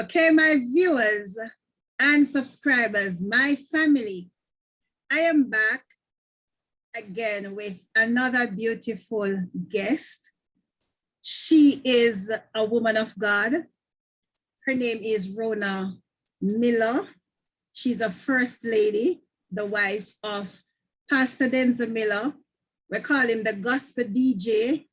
Okay, my viewers and subscribers, my family, I am back again with another beautiful guest. She is a woman of God. Her name is Rhona Miller. She's a first lady, the wife of Pastor Denzel Miller. We call him the gospel DJ.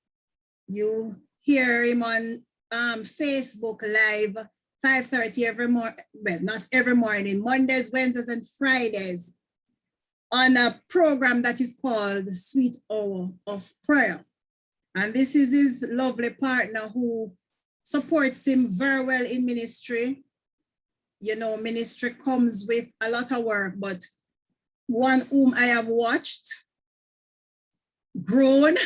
You hear him on Facebook Live, 5:30 every morning, well, not every morning, Mondays, Wednesdays, and Fridays, on a program that is called Sweet Hour of Prayer. And this is his lovely partner who supports him very well in ministry. You know, ministry comes with a lot of work, but one whom I have watched, grown.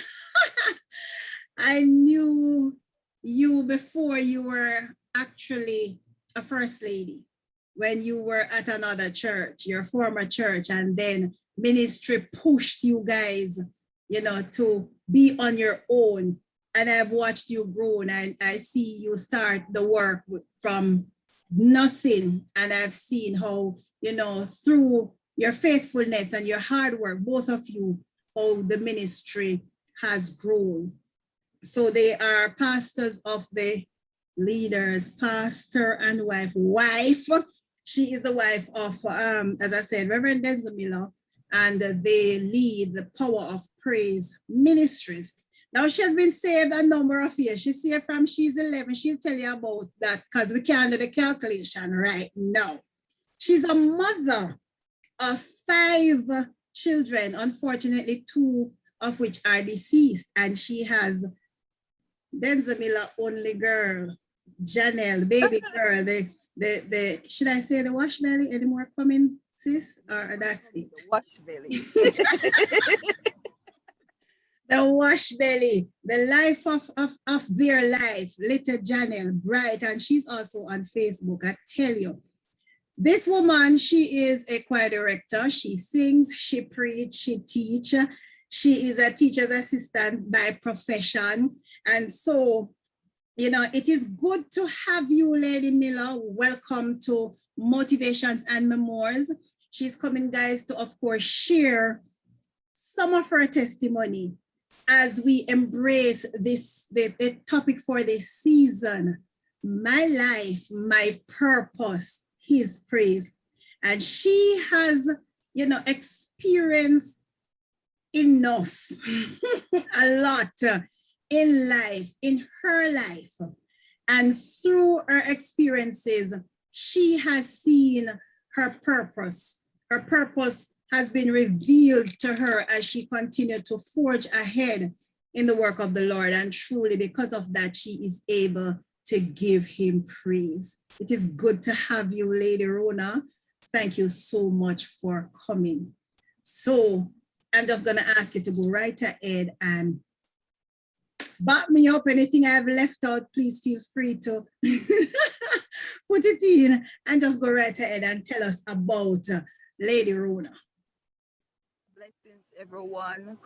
I knew you before you were actually a first lady, when you were at another church, your former church, and then ministry pushed you guys, you know, to be on your own. And I've watched you grow, and I see you start the work from nothing. And I've seen how, you know, through your faithfulness and your hard work, both of you, how the ministry has grown. So they are pastors of the leaders, pastor and wife. She is the wife of, as I said, Reverend Denzel Miller, and they lead the Power of Praise Ministries. Now, she has been saved a number of years. She's saved from she's 11. She'll tell you about that because we can't do the calculation right now. She's a mother of 5 children, unfortunately 2 of which are deceased, and she has Denzel Miller only girl, Janelle, baby girl, the should I say the wash belly? Any more coming, sis? Or that's it? The wash belly. The wash belly, the life of their life, little Janelle, bright, and she's also on Facebook. I tell you, this woman, she is a choir director. She sings, she preaches, she teaches. She is a teacher's assistant by profession. And so, you know, it is good to have you, Lady Miller. Welcome to Motivations and Memoirs. She's coming, guys, to, of course, share some of her testimony as we embrace this, the topic for this season, my life, my purpose, his praise. And she has, you know, experienced enough, a lot in life, in her life. And through her experiences, she has seen her purpose. Her purpose has been revealed to her as she continued to forge ahead in the work of the Lord. And truly, because of that, she is able to give him praise. It is good to have you, Lady Rhona. Thank you so much for coming. So I'm just going to ask you to go right ahead and back me up. Anything I've left out, please feel free to put it in and just go right ahead and tell us about Lady Rhona. Blessings, everyone.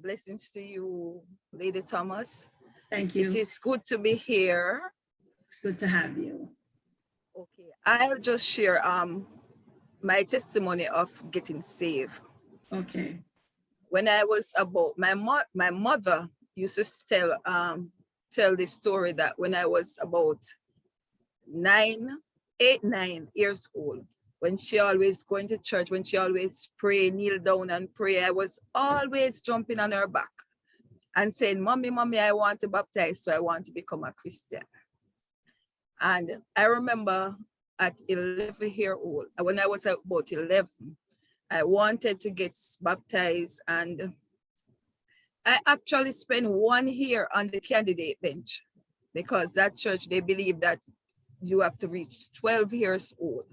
Blessings to you, Lady Thomas. Thank you. It is good to be here. It's good to have you. Okay, I'll just share my testimony of getting saved. Okay. When I was about, my mother used to tell the story that when I was about 9 years old, when she always going to church, when she always pray, kneel down and pray, I was always jumping on her back and saying, Mommy, I want to baptize, so I want to become a Christian. And I remember at 11 years old, when I was about 11, I wanted to get baptized, and I actually spent 1 year on the candidate bench because that church, they believe that you have to reach 12 years old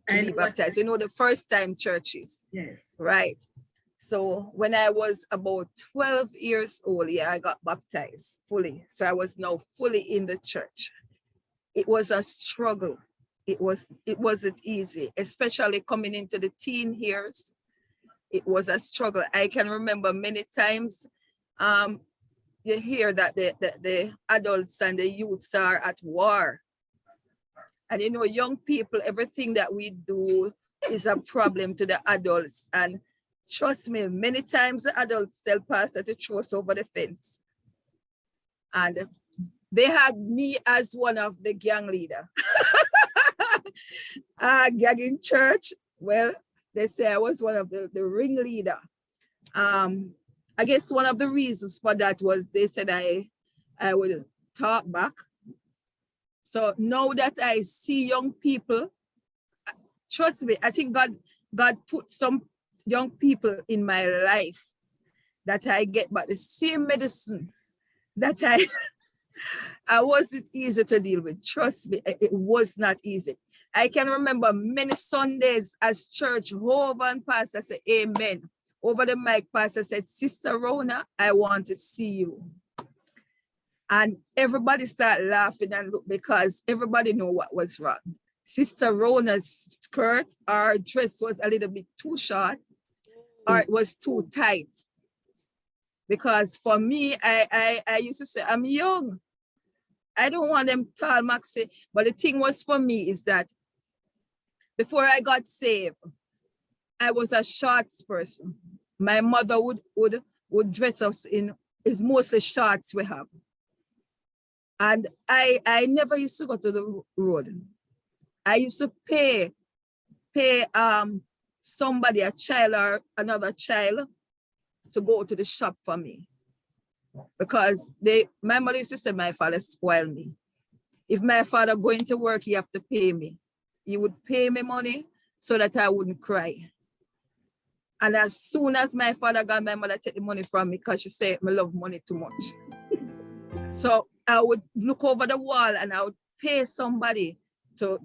to be baptized. You know, the first time churches. Yes. Right. So when I was about 12 years old, I got baptized fully. So I was now fully in the church. It was a struggle. It wasn't easy, especially coming into the teen years. It was a struggle. I can remember many times you hear that the adults and the youths are at war. And you know, young people, everything that we do is a problem to the adults. And trust me, many times the adults tell pastor to throw us over the fence. And they had me as one of the gang leader. Gang in church, well, they say I was one of the ringleader. I guess one of the reasons for that was they said I would talk back. So now that I see young people, trust me, I think God put some young people in my life that I get back the same medicine that I wasn't easy to deal with. Trust me, it was not easy. I can remember many Sundays as church, over and pastor said, amen. Over the mic, pastor said, Sister Rhona, I want to see you. And everybody started laughing and look because everybody knew what was wrong. Sister Rhona's skirt or dress was a little bit too short or it was too tight. Because for me, I used to say, I'm young. I don't want them tall, maxi. But the thing was for me is that before I got saved, I was a shorts person. My mother would dress us in, it's mostly shorts we have. And I never used to go to the road. I used to pay somebody, a child or another child, to go to the shop for me. Because my mother used to say my father spoiled me. If my father going to work, he have to pay me. He would pay me money so that I wouldn't cry. And as soon as my father got, my mother take the money from me because she said I love money too much. So I would look over the wall and I would pay somebody to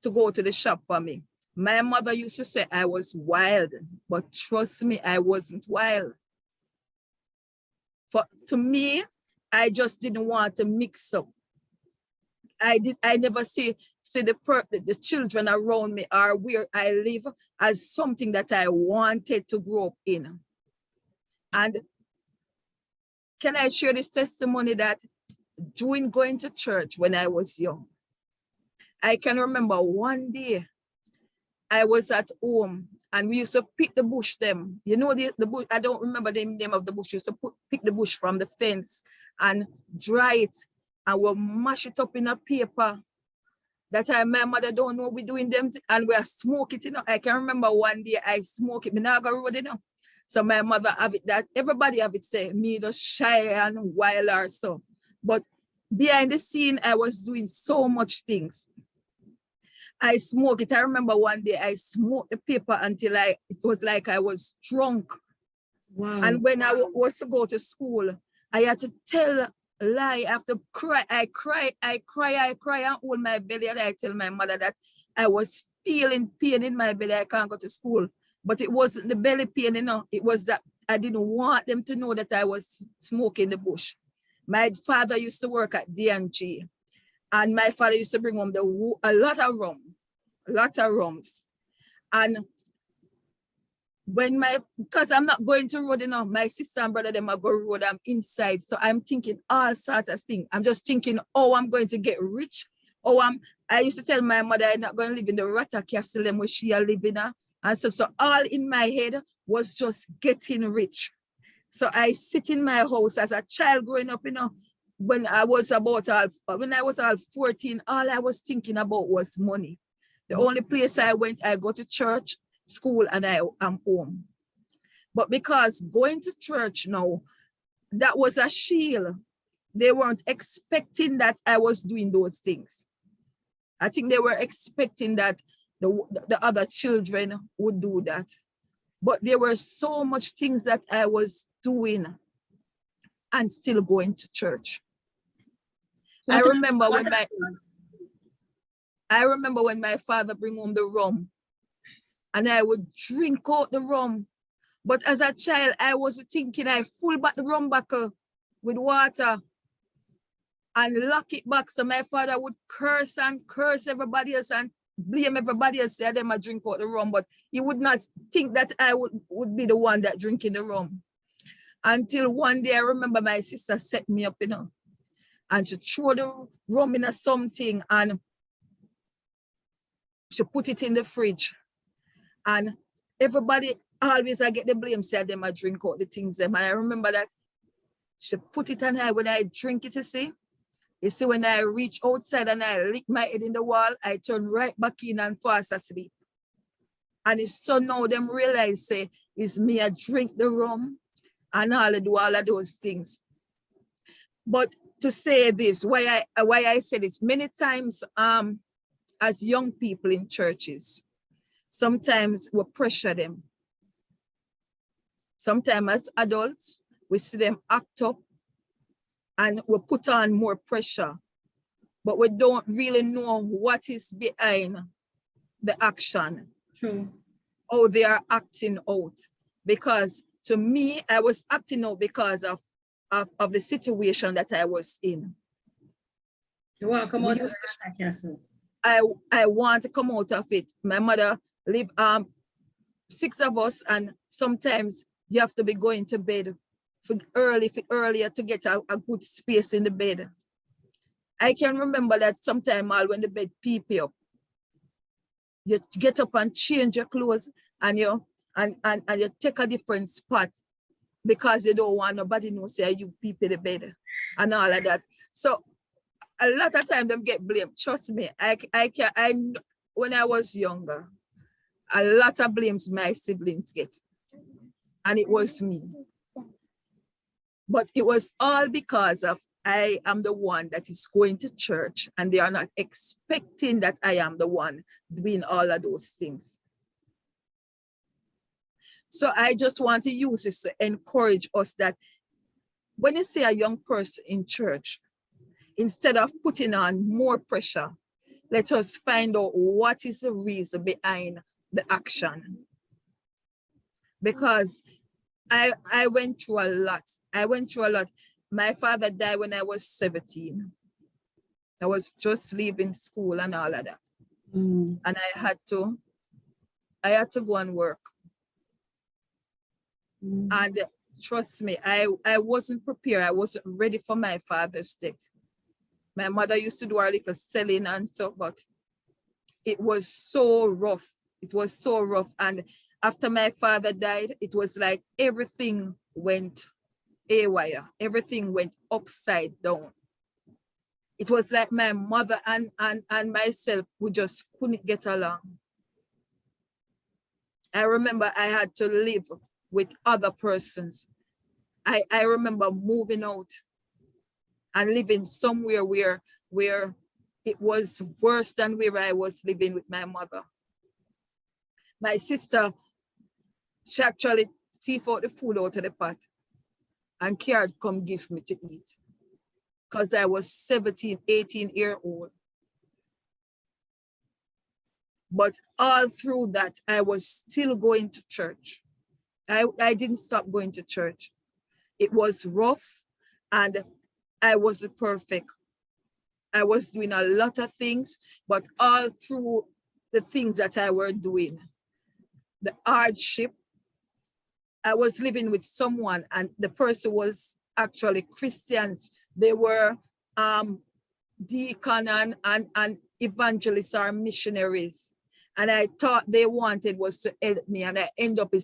go to the shop for me. My mother used to say I was wild, but trust me, I wasn't wild. To me, I just didn't want to mix up. I never see the children around me or where I live as something that I wanted to grow up in. And can I share this testimony that during going to church when I was young, I can remember one day I was at home and we used to pick the bush them. You know the bush, I don't remember the name of the bush. We used to pick the bush from the fence and dry it and we'll mash it up in a paper. That time my mother don't know we're doing them and we smoke it, you know. I can remember one day I smoke it, me not go road, you know. So my mother have it that everybody have it say me just shy and wild or so. But behind the scene, I was doing so much things. I smoke it. I remember one day I smoked the paper until it was like I was drunk. Wow. And when I was to go to school, I had to tell a lie. I have to cry. I cry and hold my belly. And I tell my mother that I was feeling pain in my belly. I can't go to school. But it wasn't the belly pain, you know. It was that I didn't want them to know that I was smoking the bush. My father used to work at D&G. And my father used to bring home a lot of rums. And because I'm not going to road, you know, my sister and brother, them are going road, I'm inside. So I'm thinking all sorts of things. I'm just thinking, oh, I'm going to get rich. I used to tell my mother I'm not going to live in the Rata Castle where she are living. And so all in my head was just getting rich. So I sit in my house as a child growing up, you know, when I was all 14, all I was thinking about was money. The only place I went, I go to church, school, and I am home. But because going to church now, that was a shield. They weren't expecting that I was doing those things. I think they were expecting that the other children would do that. But there were so much things that I was doing and still going to church. I remember when my father bring home the rum and I would drink out the rum. But as a child, I was thinking I full back the rum buckle with water and lock it back. So my father would curse everybody else and blame everybody else, say them I drink out the rum, but he would not think that I would be the one that drinking the rum. Until one day I remember my sister set me up, you know, and she threw the rum in something and she put it in the fridge. And everybody always I get the blame, say them I drink out the things them. And I remember that she put it on her when I drink it, you see, when I reach outside and I lick my head in the wall, I turn right back in and fast asleep. And it's so now them realize, say, it's me, I drink the rum and all I do all of those things. But to say this, why I say this, many times as young people in churches, sometimes we pressure them. Sometimes as adults, we see them act up and we put on more pressure, but we don't really know what is behind the action. True. How they are acting out. Because to me, I was acting out because of the situation that I was in. You want to come out of that castle? I want to come out of it. My mother lived 6 of us, and sometimes you have to be going to bed earlier to get a good space in the bed. I can remember that sometime when the bed peep you up, you get up and change your clothes and you take a different spot because you don't want nobody know say you peep in the bed and all of that. So a lot of time them get blamed. Trust me, I when I was younger, a lot of blames my siblings get. And it was me. But it was all because of I am the one that is going to church and they are not expecting that I am the one doing all of those things. So I just want to use this to encourage us that when you see a young person in church, instead of putting on more pressure, let us find out what is the reason behind the action. Because I went through a lot. My father died when I was 17. I was just leaving school and all of that. And I had to go and work. And trust me, I wasn't prepared. I wasn't ready for my father's death. My mother used to do her little selling and stuff, but it was so rough. It was so rough. And after my father died, it was like everything went haywire. Everything went upside down. It was like my mother and myself, we just couldn't get along. I remember I had to live with other persons. I remember moving out and living somewhere where it was worse than where I was living with my mother. My sister, she actually thief out the food out of the pot and Kiard come give me to eat because I was 17, 18-year-old. But all through that, I was still going to church. I didn't stop going to church. It was rough and I wasn't perfect. I was doing a lot of things, but all through the things that I were doing, the hardship, I was living with someone and the person was actually Christians. They were deacon and evangelists or missionaries. And I thought they wanted was to help me. And I end up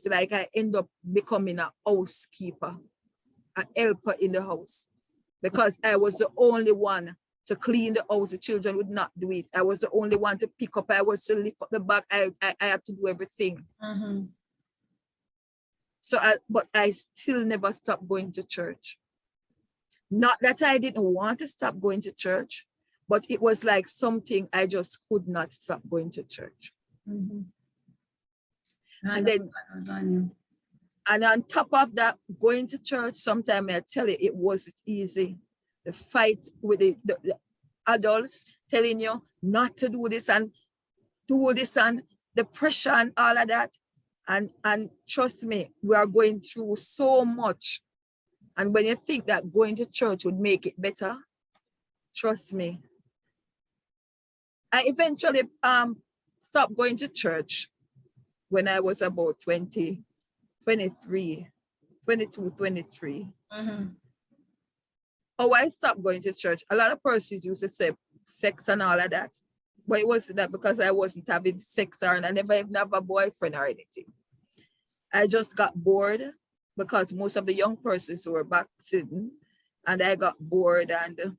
becoming a housekeeper, a helper in the house. Because I was the only one to clean the house. The children would not do it. I was the only one to pick up. I was to lift up the bag. I had to do everything. So, but I still never stopped going to church. Not that I didn't want to stop going to church, but it was like something I just could not stop going to church. And then, and on top of that, going to church, sometimes I tell you, it wasn't easy. The fight with the adults telling you not to do this and the pressure and all of that. And trust me, we are going through so much. And when you think that going to church would make it better, trust me. I eventually stopped going to church when I was about 22, 23. Oh, I stopped going to church. A lot of persons used to say sex and all of that. But it wasn't that because I wasn't having sex or, and I never even have a boyfriend or anything. I just got bored because most of the young persons were backslidden, and I got bored, and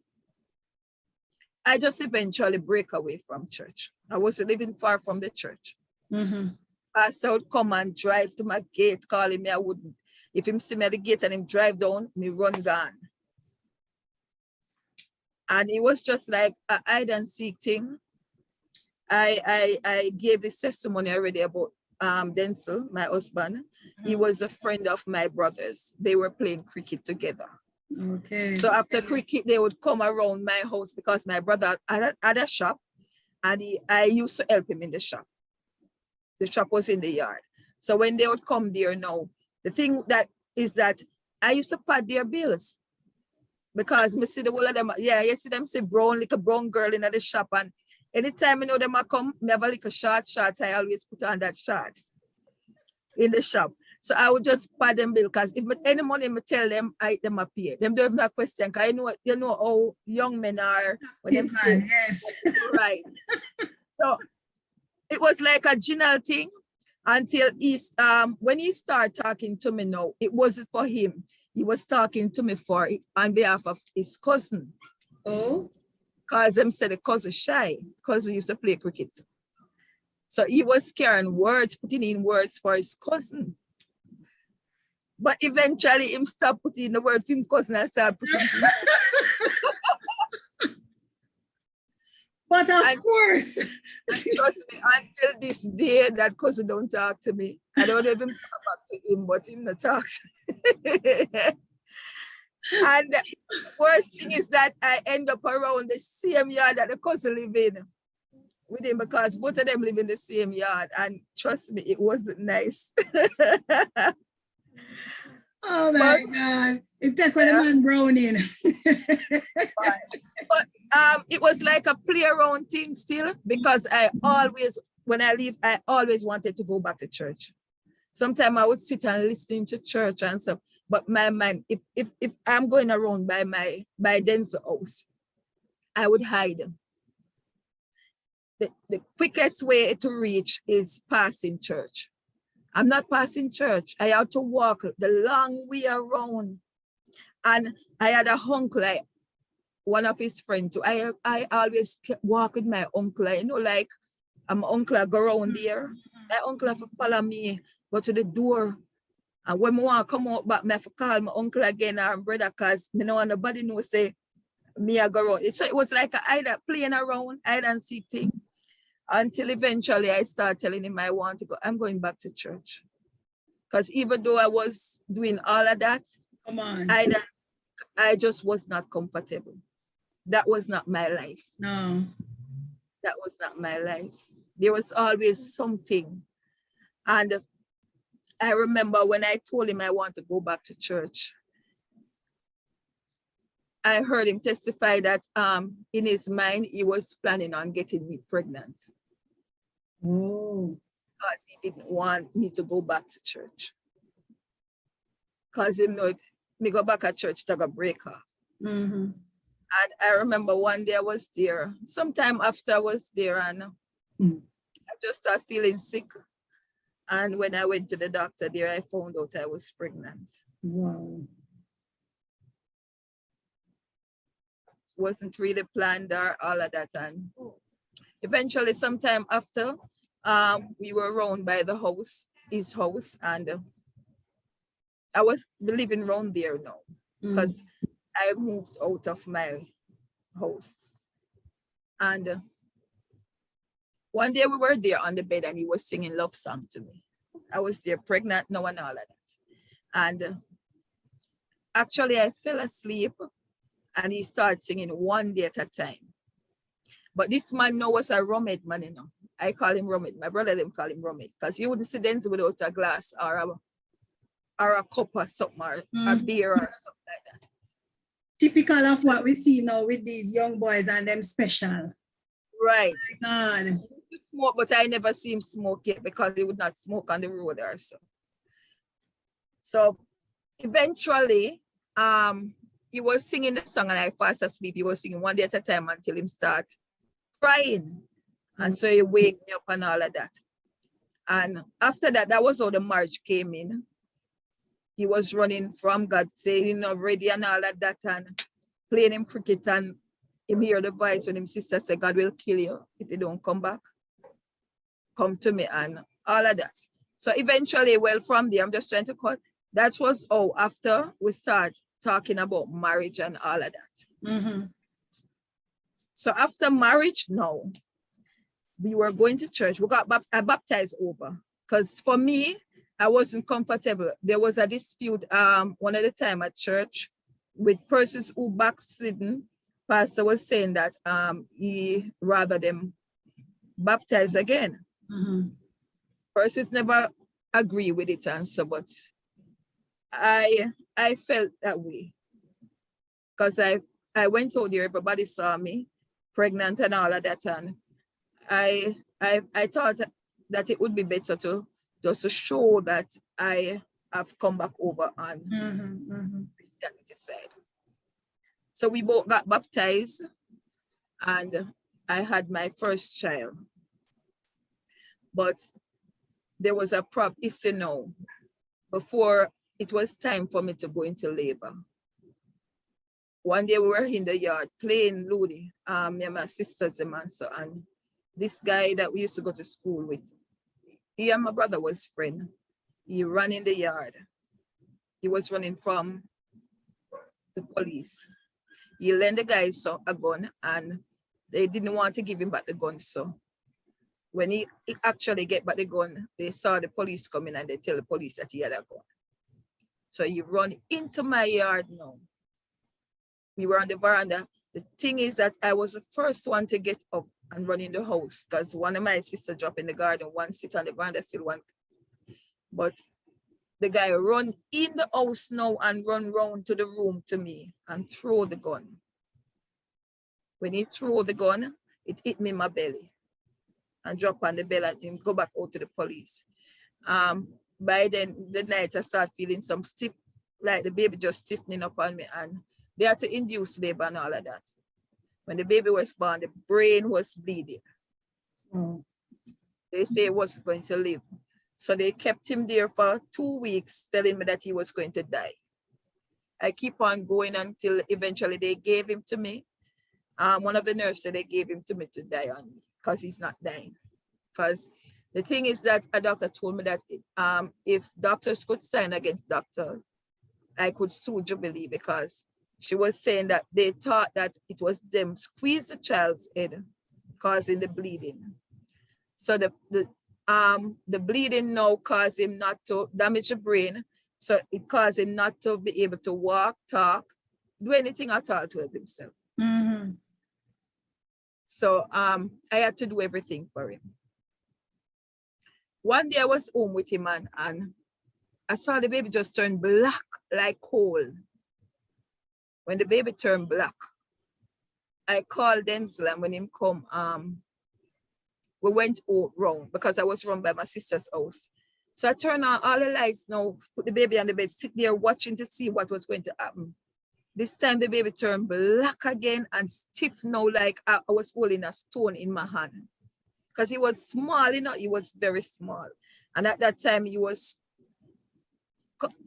I just eventually break away from church. I was living far from the church. Pastor would come and drive to my gate calling me. I wouldn't. If him see me at the gate and him drive down, me run gone. And it was just like a hide and seek thing. I gave this testimony already about Denzel, my husband. He was a friend of my brothers. They were playing cricket together. Okay. So after cricket, they would come around my house because my brother had a shop, and I used to help him in the shop. The shop was in the yard. So when they would come there now, the thing that is that I used to pay their bills because me see the whole of them, yeah, you see them say brown, like a brown girl in the shop, and anytime you know them I come, me have a little shorts, I always put on that shorts in the shop. So I would just pay them bill because if any money me tell them, I them pay. Them don't have no question because you know how young men are when them say, yes. right. So it was like a general thing until when he started talking to me now, it wasn't for him. He was talking to me on behalf of his cousin. Oh. Because them said the cousin shy, cousin used to play cricket. So he was carrying words, putting in words for his cousin. But eventually him stopped putting the word for him cousin and started putting But of course. And trust me, until this day, that cousin don't talk to me. I don't even talk back to him, but him not talk. And the worst thing is that I end up around the same yard that the cousin live in with him because both of them live in the same yard. And trust me, it wasn't nice. Oh my God. It took with the man Browning. But it was like a play around thing still because when I leave, I always wanted to go back to church. Sometimes I would sit and listen to church and stuff. But my mind, if I'm going around by Denzel house, I would hide. The quickest way to reach is passing church. I'm not passing church. I had to walk the long way around. And I had a uncle, one of his friends. I always walk with my uncle. You know, like my uncle I go around there. My uncle have to follow me, go to the door. And when I want to come out back, I have to call my uncle again or brother because I don't want nobody know say me I go around. So it was like either playing around, hide and seek thing. Until eventually I start telling him I want to go. I'm going back to church. Because even though I was doing all of that, Come on. I just was not comfortable. That was not my life. No. That was not my life. There was always something. And I remember when I told him I want to go back to church, I heard him testify that in his mind, he was planning on getting me pregnant. Oh. Because he didn't want me to go back to church. Because he know if me go back at church, they're going to break off. And I remember one day I was there, sometime after I was there, and I just started feeling sick. And when I went to the doctor there, I found out I was pregnant. Wow. Wasn't really planned or all of that. And eventually, sometime after, we were around by the house, his house, and I was living around there now because I moved out of my house. And one day we were there on the bed and he was singing love song to me. I was there pregnant now and all of that. And actually I fell asleep and he started singing one day at a time. But this man now was a roommate man, you know. I call him roommate. My brother them call him roommate because you wouldn't sit Denzel without a glass or a cup or something or a beer or something like that. Typical of what we see now with these young boys and them special. Right. God. Smoke, but I never see him smoke yet because he would not smoke on the road or so. So eventually, he was singing the song and I fast asleep. He was singing one day at a time until him start crying. And so he waked me up and all of that. And after that, that was how the marriage came in. He was running from God, saying, ready and all of that, and playing him cricket, and him hear the voice when his sister said, God will kill you if you don't come back. Come to me and all of that. So eventually, well, from there, I'm just trying to cut. That was after we start talking about marriage and all of that. So after marriage now, we were going to church. We got baptized over. Because for me, I wasn't comfortable. There was a dispute one at a time at church with persons who backslidden. Pastor was saying that he rather them baptize again. Persons never agree with it, and so, but I felt that way because I went out there, everybody saw me pregnant and all of that, and I thought that it would be better to just to show that I have come back over on Christianity side. So we both got baptized, and I had my first child. But there was a issue now before it was time for me to go into labor. One day we were in the yard playing Ludi, me and my sisters and so, and this guy that we used to go to school with, he and my brother was friends. He ran in the yard. He was running from the police. He lent the guy a gun, and they didn't want to give him back the gun. So when he actually get back the gun, they saw the police coming and they tell the police that he had a gun. So he run into my yard now. We were on the veranda. The thing is that I was the first one to get up and run in the house because one of my sisters dropped in the garden, one sit on the veranda, still one. But the guy run in the house now and run round to the room to me and throw the gun. When he threw the gun, it hit me in my belly and drop on the belly and go back out to the police. By then, the night I start feeling some stiff, like the baby just stiffening up on me, and they had to induce labor and all of that. When the baby was born, the brain was bleeding. They say he wasn't going to live. So they kept him there for 2 weeks, telling me that he was going to die. I keep on going until eventually they gave him to me. One of the nurses said they gave him to me to die on me because he's not dying. Because the thing is that a doctor told me that if doctors could sign against doctors, I could sue Jubilee because she was saying that they thought that it was them squeeze the child's head, causing the bleeding. So the bleeding now caused him not to damage the brain. So it caused him not to be able to walk, talk, do anything at all to help himself. So I had to do everything for him. One day I was home with him and I saw the baby just turn black like coal. When the baby turned black, I called Denzel, and when him come, we went round because I was run by my sister's house. So I turned on all the lights now, put the baby on the bed, sit there watching to see what was going to happen. This time the baby turned black again and stiff now, like I was holding a stone in my hand. Because he was small, he was very small. And at that time he was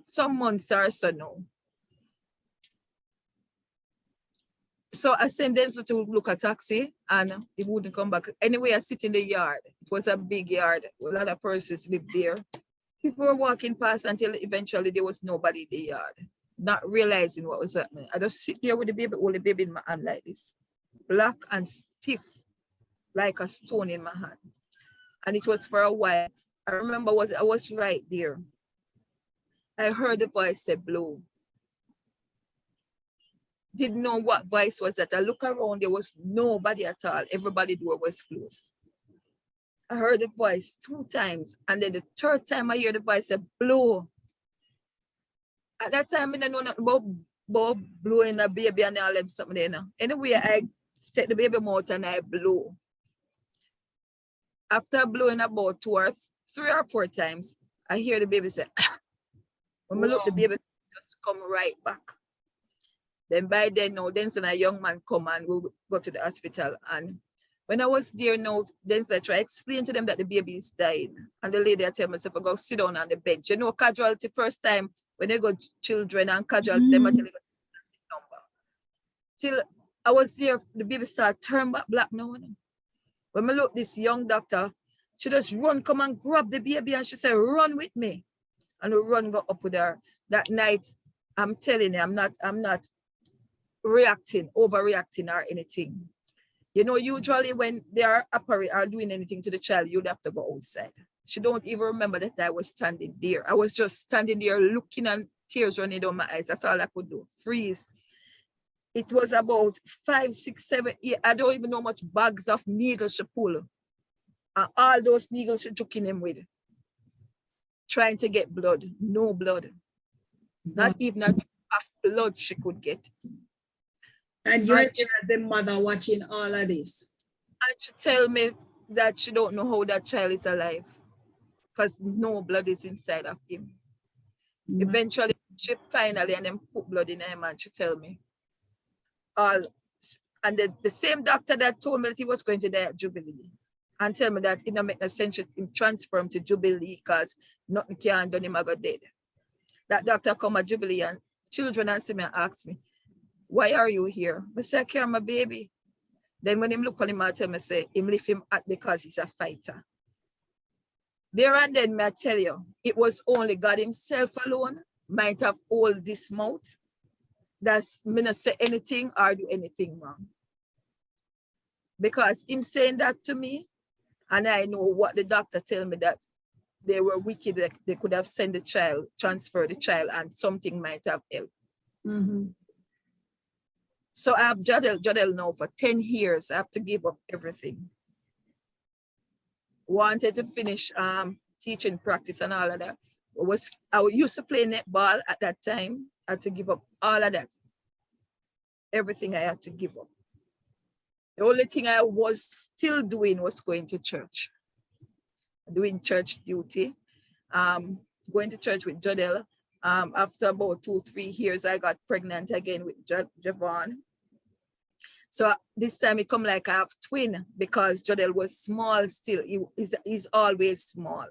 some months or so now. So I sent Denzel to look at taxi and he wouldn't come back. Anyway, I sit in the yard. It was a big yard. A lot of persons lived there. People were walking past until eventually there was nobody in the yard, not realizing what was happening. I just sit there with the baby, hold the baby in my hand like this, black and stiff, like a stone in my hand. And it was for a while. I remember I was right there. I heard the voice say, blow. Didn't know what voice was that. I look around, there was nobody at all. Everybody's door was closed. I heard the voice 2 times. And then the 3rd time I hear the voice say, blow. At that time, I didn't know nothing about blowing a baby and all them something there. Anyway, I take the baby out and I blow. After blowing about 2 or 3 or 4 times, I hear the baby say, when I look, the baby just come right back. Then by then, now, then a young man come and we'll go to the hospital. And When I was there now, then I try to explain to them that the baby is dying. And the lady I tell myself, I go sit down on the bench. You know, casualty first time when they got children and casualty, them I tell you number. Till I was there, the baby started turn back black now. When I look this young doctor, she just run, come and grab the baby, and she said, run with me. And we run go up with her. That night, I'm telling you, I'm not reacting, overreacting or anything. You know, usually when they are doing anything to the child, you'd have to go outside. She don't even remember that I was standing there. I was just standing there looking and tears running down my eyes. That's all I could do, freeze. It was about 5, 6, 7, 8. I don't even know how much bags of needles she pulled. And all those needles she took in him with. Trying to get blood, no blood. Not even a drop of blood she could get. And you're there as the mother watching all of this. And she tell me that she don't know how that child is alive because no blood is inside of him. Eventually, she finally and then put blood in him and she tell me all. And the same doctor that told me that he was going to die at Jubilee and tell me that it don't make no sense to transfer him to Jubilee because nothing can done him I got dead. That doctor come at Jubilee and children and see me and ask me, why are you here? I say, I care my baby. Then when him look on him, I tell me, say, him lift him up because he's a fighter. There and then, I tell you, it was only God himself alone might have all this mouth. That's me not say anything or do anything wrong. Because him saying that to me, and I know what the doctor tell me that they were wicked, that they could have sent the child, transferred the child, and something might have helped. Mm-hmm. So I have Jodel now for 10 years. I have to give up everything. Wanted to finish teaching practice and all of that. I used to play netball at that time. I had to give up all of that. Everything I had to give up. The only thing I was still doing was going to church. Doing church duty. Going to church with Jodel. After about 2-3 years, I got pregnant again with Javon. So this time it come like I have twin because Jodel was small still. He's always small.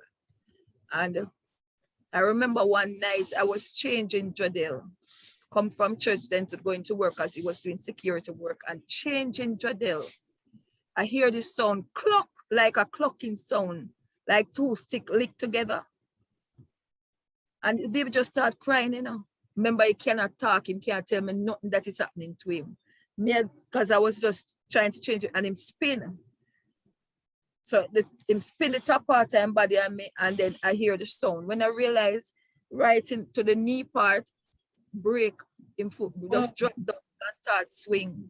And I remember one night I was changing Jodel. Come from church then to going to work as he was doing security work and changing Jodel. I hear this sound clock, like a clocking sound, like 2 sticks linked together. And the baby just start crying, you know. Remember, he cannot talk, he can't tell me nothing that is happening to him. Because I was just trying to change it and him spin. So him spin the top part of his body on me, and then I hear the sound. When I realize right into the knee part, break him foot, just drop down and start swing.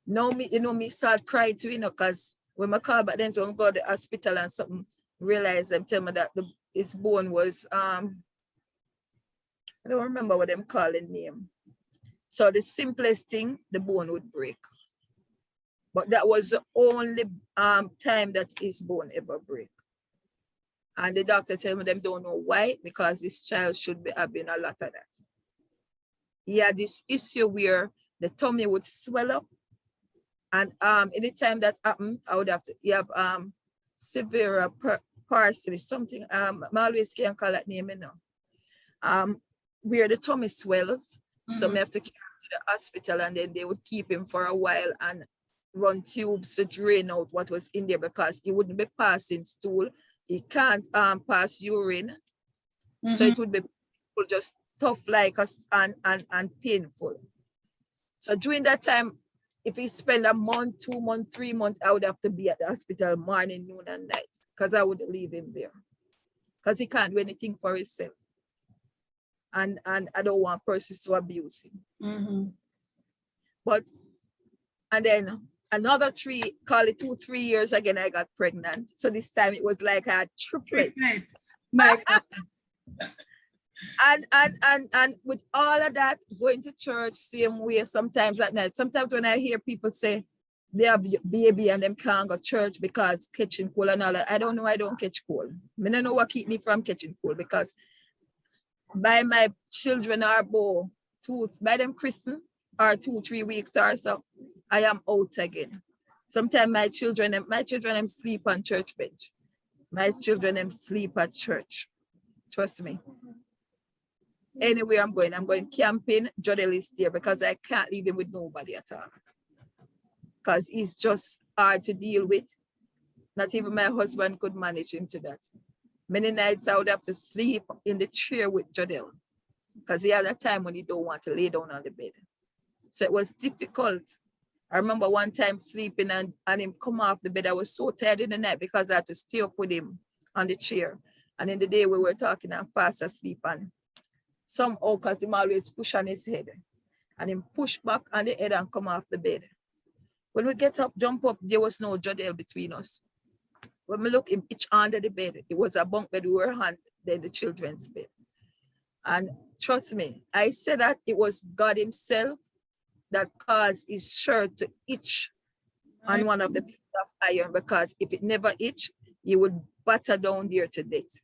Now me start crying too, you know, because when I call back then, so I go to the hospital and something, realize them tell me that his bone was I don't remember what them calling name. So the simplest thing, the bone would break. But that was the only time that his bone ever break. And the doctor tell me them don't know why, because this child should be having a lot of that. He had this issue where the tummy would swell up. And anytime that happened, I would have to, you have severe parsley, something, I always can't call that name, you know. Where the tummy swells. Mm-hmm. So I have to carry him to the hospital, and then they would keep him for a while and run tubes to drain out what was in there because he wouldn't be passing stool. He can't pass urine. Mm-hmm. So it would be just tough like us and painful. So during that time, if he spend a month, 2 months, 3 months, I would have to be at the hospital morning, noon, and night because I would leave him there because he can't do anything for himself. And I don't want persons to abuse him. Mm-hmm. But, and then another 2-3 years again, I got pregnant. So this time it was like I had triplets. My God. And with all of that, going to church same way sometimes at night. Sometimes when I hear people say they have baby and them can't go to church because catching cold and all that, I don't know, I don't catch cold. I don't know what keep me from catching cold because by my children are by them Christian or 2-3 weeks or so, I am out again. Sometimes my children them sleep on church bench. My children them sleep at church. Trust me. Anywhere I'm going camping, Jodel is there because I can't leave him with nobody at all. Because he's just hard to deal with. Not even my husband could manage him to that. Many nights I would have to sleep in the chair with Jodel because he had a time when he don't want to lay down on the bed. So it was difficult. I remember one time sleeping and him come off the bed. I was so tired in the night because I had to stay up with him on the chair. And in the day we were talking and fast asleep and somehow because him always push on his head and him push back on the head and come off the bed. When we get up, jump up, there was no Jodel between us. When we look him pitch under the bed, it was a bunk bed we were on, then the children's bed. And trust me, I said that it was God himself that caused his shirt to itch on one of the pieces of iron, because if it never itch, he would batter down there to death.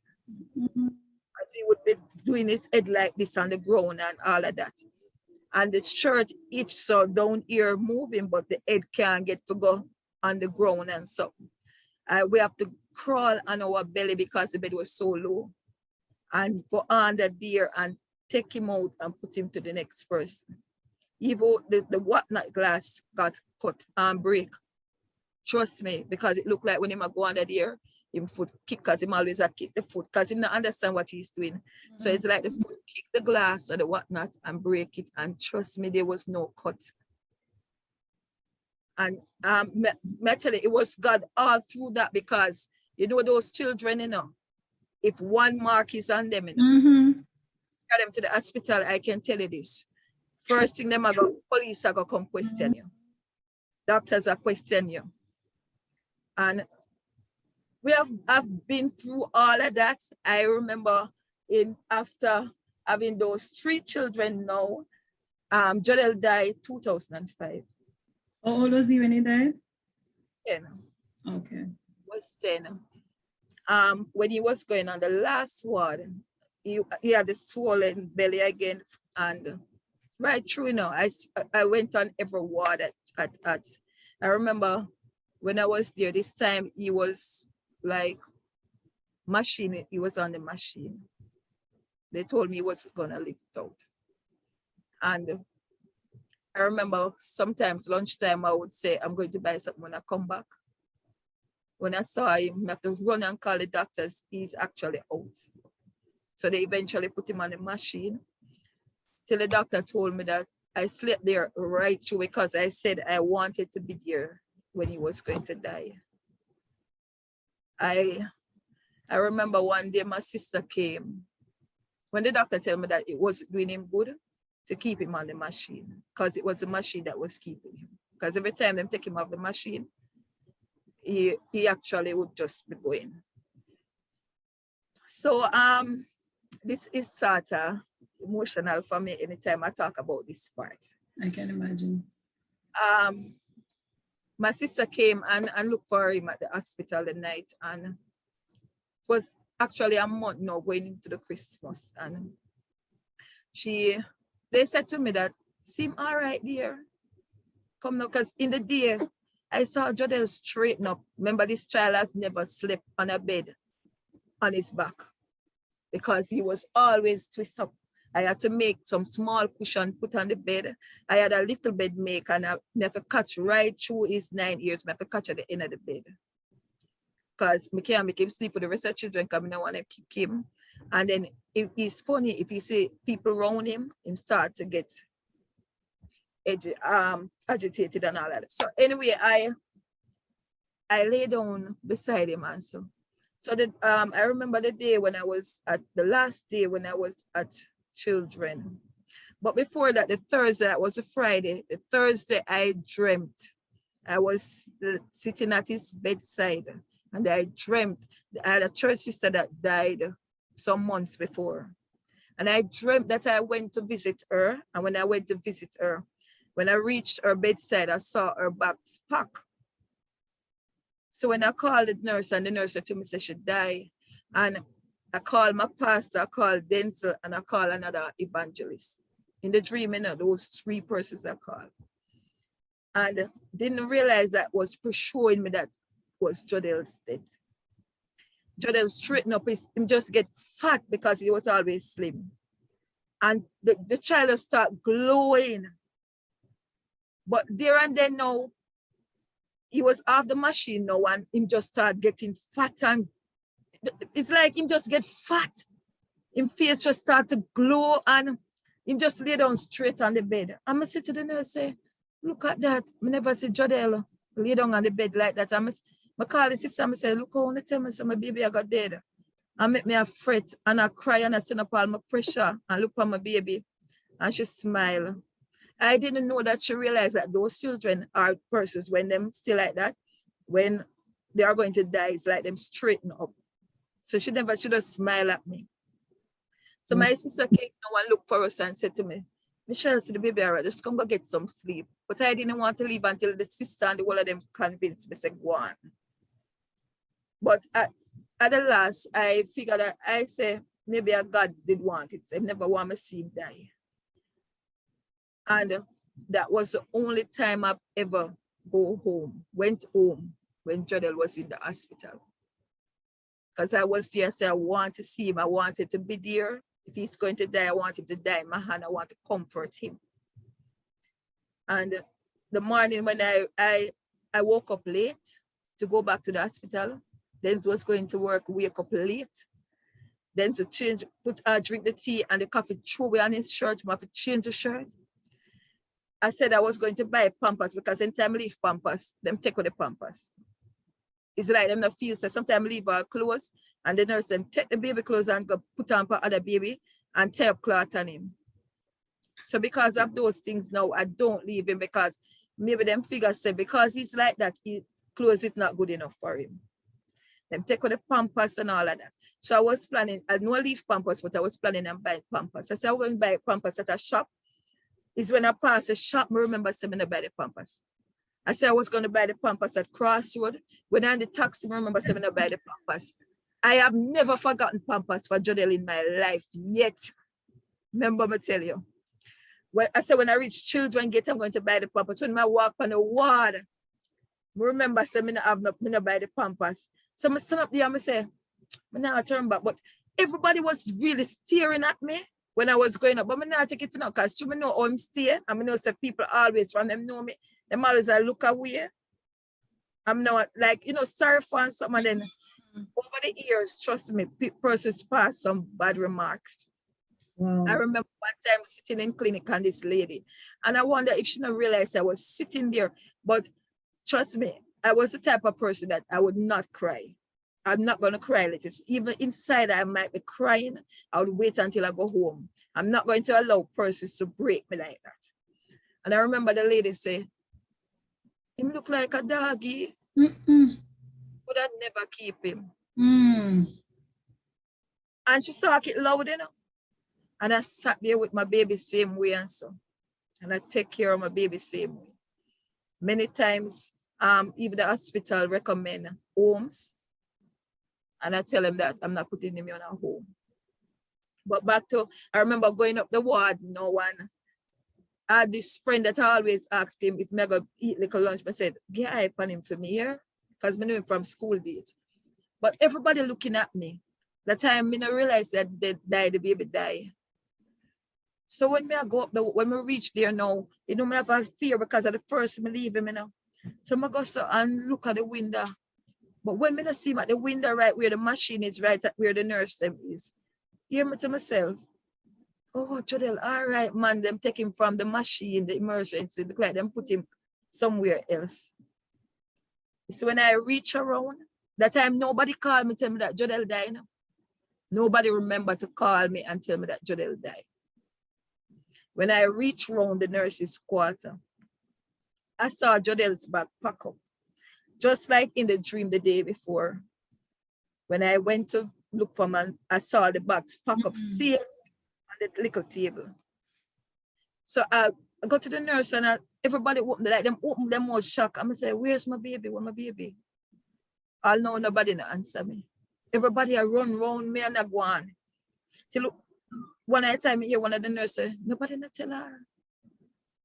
As he would be doing his head like this on the ground and all of that. And the shirt itch, so down here moving, but the head can't get to go on the ground and so. We have to crawl on our belly because the bed was so low and go under there and take him out and put him to the next person. Even the whatnot glass got cut and break. Trust me, because it looked like when him go under there, him foot kick, because him always a kick the foot, because him not understand what he's doing. So it's like the foot kick the glass or the whatnot and break it. And trust me, there was no cut. And mentally, it was God all through that, because you know those children, you know, if one mark is on them, you know, get them to the hospital, I can tell you this. First thing them police are gonna come question you. Doctors are question you. And I've been through all of that. I remember after having those 3 children now, Jodel died 2005. How old was he when he died? 10. Okay. Was 10. When he was going on the last ward, he had a swollen belly again, and right through, you know, I went on every ward at I remember when I was there this time, he was like machine, he was on the machine. They told me he was gonna live it out. And I remember sometimes lunchtime I would say, I'm going to buy something when I come back. When I saw him, I have to run and call the doctors, he's actually out. So they eventually put him on the machine. Till the doctor told me that I slept there right through, because I said I wanted to be there when he was going to die. I remember one day my sister came. When the doctor told me that it wasn't doing him good to keep him on the machine, because it was the machine that was keeping him. Because every time they take him off the machine, he actually would just be going. So this is sort of emotional for me anytime I talk about this part. I can imagine. My sister came and looked for him at the hospital the night, and it was actually a month now going into the Christmas, and they said to me that, seem all right, dear. Come now, because in the day, I saw Jodel straighten up. Remember, this child has never slept on a bed on his back, because he was always twist up. I had to make some small cushion, put on the bed. I had a little bed make, and I have to catch right through his 9 years. I have to catch at the end of the bed. Because I can't make him sleep with the rest of the children, because I don't want to kick him. And then it's funny, if you see people around him start to get agitated and all that. So anyway, I lay down beside him and so that I remember the day when I was at the last day when I was at children. But before that, the Thursday, that was a Friday. The Thursday I dreamt. I was sitting at his bedside, and I dreamt I had a church sister that died some months before. And I dreamt that I went to visit her. And when I went to visit her, when I reached her bedside, I saw her bags packed. So when I called the nurse, and the nurse said to me, she died. And I called my pastor, I called Denzel, and I called another evangelist. In the dream, you know, those 3 persons I called. and didn't realize that was showing me that was Jodel's death. Jodel straightened up, him just get fat because he was always slim. And the child start glowing. But there and then now, he was off the machine now and him just start getting fat, and it's like him just get fat. Him face just start to glow and him just lay down straight on the bed. I'm gonna say to the nurse, say, look at that. I never see Jodel lay down on the bed like that. I call the sister and I say, look how they tell me so my baby I got dead. And make me a fret and I cry and I send up all my pressure and look at my baby. And she smile. I didn't know that she realized that those children are persons when them still like that, when they are going to die, it's like them straighten up. So she just smile at me. So my sister came and look for us and said to me, Michelle, see the baby, all right, just come go get some sleep. But I didn't want to leave until the sister and the one of them convinced me, say, go on. But at the last, I figured that I say, maybe God did want it. So I never want to see him die. And that was the only time I've ever went home when Jodel was in the hospital. Because I was there, so I want to see him. I wanted to be there. If he's going to die, I want him to die in my hand. I want to comfort him. And the morning when I woke up late to go back to the hospital, then was going to work, wake up late. Then to change, drink the tea and the coffee, throw away on his shirt, I have to change the shirt. I said I was going to buy Pampers because anytime I leave Pampers, them take with the Pampers. It's like them not feel so. Sometimes I leave our clothes and the nurse them take the baby clothes and go put on for other baby and tie up cloth on him. So because of those things now, I don't leave him because maybe them figures say because he's like that, clothes is not good enough for him. Them take with the Pampers and all of that. So I was planning, I don't leave Pampers, but I was planning on buying Pampers. I said I was going to buy Pampers at a shop. Is when I pass a shop, I remember saying I buy the Pampers. I said I was going to buy the Pampers at Crossroad. When I'm in the taxi, I remember saying I buy the Pampers. I have never forgotten Pampers for Jodel in my life yet. Remember me tell you. When I said when I reach children gate, I'm going to buy the Pampers. When I walk on the ward, I remember saying I not buy the Pampers. So I stand up there and I say, I now turn back. But everybody was really staring at me when I was going up, but I not take it now because you know how I'm stay. I know some people always from them know me. Them always I look away. I'm not like, sorry for some and then over the years, trust me, persons pass some bad remarks. Wow. I remember one time sitting in clinic and this lady, and I wonder if she not realized I was sitting there, but trust me, I was the type of person that I would not cry. I'm not going to cry later. Even inside, I might be crying. I would wait until I go home. I'm not going to allow persons to break me like that. And I remember the lady say, him look like a doggy. Would I never keep him? And she talk it loud, And I sat there with my baby same way and so. And I take care of my baby same way. Many times, even the hospital recommend homes. And I tell him that I'm not putting him in a home. But back to, I remember going up the ward, one. I had this friend that always asked him if I go eat little lunch. I said, get hype on him for me here, because I knew him from school days. But everybody looking at me. That time, I didn't realize that the baby died. So when I go up, when we reach there now, I have a fear because of the first I leave him, So I go so and look at the window. But when I see him at the window right where the machine is, right at where the nurse is, hear me to myself, oh, Jodel, all right, man, them take him from the machine, the emergency, look like them put him somewhere else. So when I reach around, that time nobody called me, tell me that Jodel died. Nobody remember to call me and tell me that Jodel died. When I reach around the nurse's quarter, I saw Jodel's bag pack up. Just like in the dream the day before, when I went to look for him, I saw the bags pack up, sealed on the little table. So I go to the nurse and everybody opened them more shocked. I'm say, where's my baby? Where's my baby? I know nobody no answer me. Everybody I run around me and I go on. So look, one time I hear one of the nurses, nobody not tell her.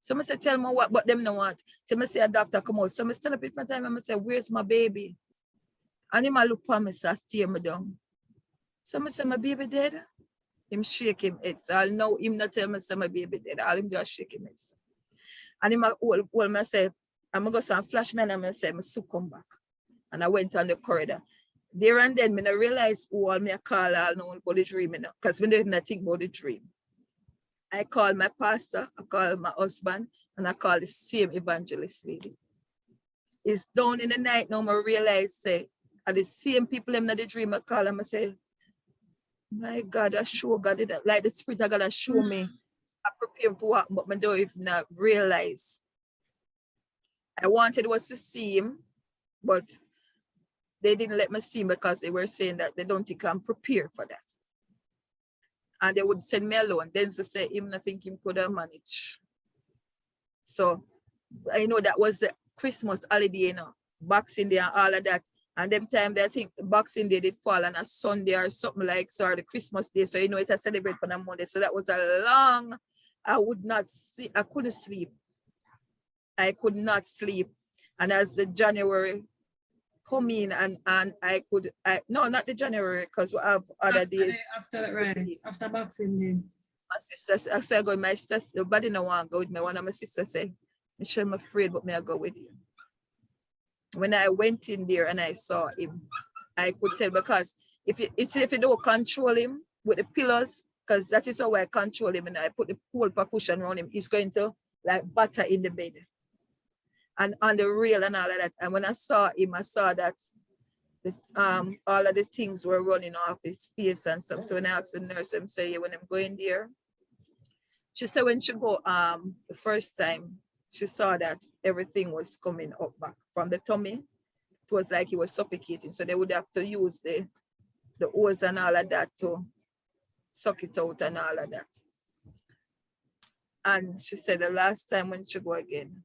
So I say, tell me what, but them no want. So I say, a doctor come out. So I stand up in front of him and I say, where's my baby? And him a look for me, so I steer me down. So I say, my baby dead? Him shake him head. So I'll know him not tell me, say my baby dead. All him just shake him head. And him a hold me, I say, I'm going to go some flash man and I say, I should come back. And I went on the corridor. There and then, I realized who all me I call all know about the dream, because we didn't think about the dream. I called my pastor, I called my husband, and I called the same evangelist lady. It's down in the night now, I realize, say, are the same people in the dream I call them, I say, my God, I show God, like the Spirit of God has show me, I prepare for what, but I don't even not realize. I wanted was to see him, but they didn't let me see him because they were saying that they don't think I'm prepared for that. And they would send me alone. Then they say him not think him could have managed. So I know that was the Christmas holiday, Boxing Day and all of that. And them time they think Boxing Day did fall on a Sunday or something like so, or the Christmas Day. So it's a celebrate for the Monday. So that was a long, I couldn't sleep. I could not sleep. And as the January come in and no, not the January, because we have other days. After Boxing Day. My sister, I said, go, my sister, the body no want to go with me. One of my sisters said, I'm afraid, but may I go with you. When I went in there and I saw him, I could tell, because if you don't control him with the pillows, because that is how I control him, and I put the whole percussion around him, he's going to like batter in the bed. And on the rail and all of that. And when I saw him, I saw that this, all of the things were running off his face and stuff. So when I asked the nurse, I'm saying, when I'm going there, she said when she go the first time, she saw that everything was coming up back from the tummy. It was like he was suffocating. So they would have to use the hose and all of that to suck it out and all of that. And she said the last time when she go again,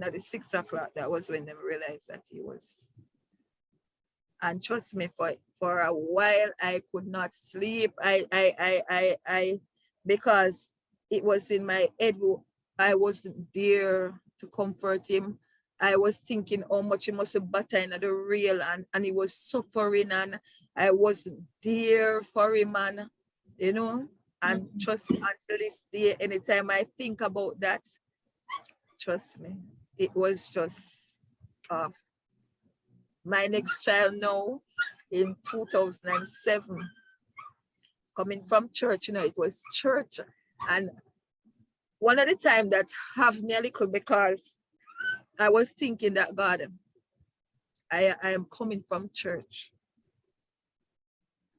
at the 6 o'clock, that was when they realized that he was. And trust me, for a while I could not sleep. Because it was in my head, I wasn't there to comfort him. I was thinking how much he must have battered in the rail and he was suffering and I wasn't there for him, and and trust me, until this day, anytime I think about that, trust me, it was just off. My next child now in 2007, coming from church, it was church. And one of the time that have me a little, because I was thinking that God, I am coming from church.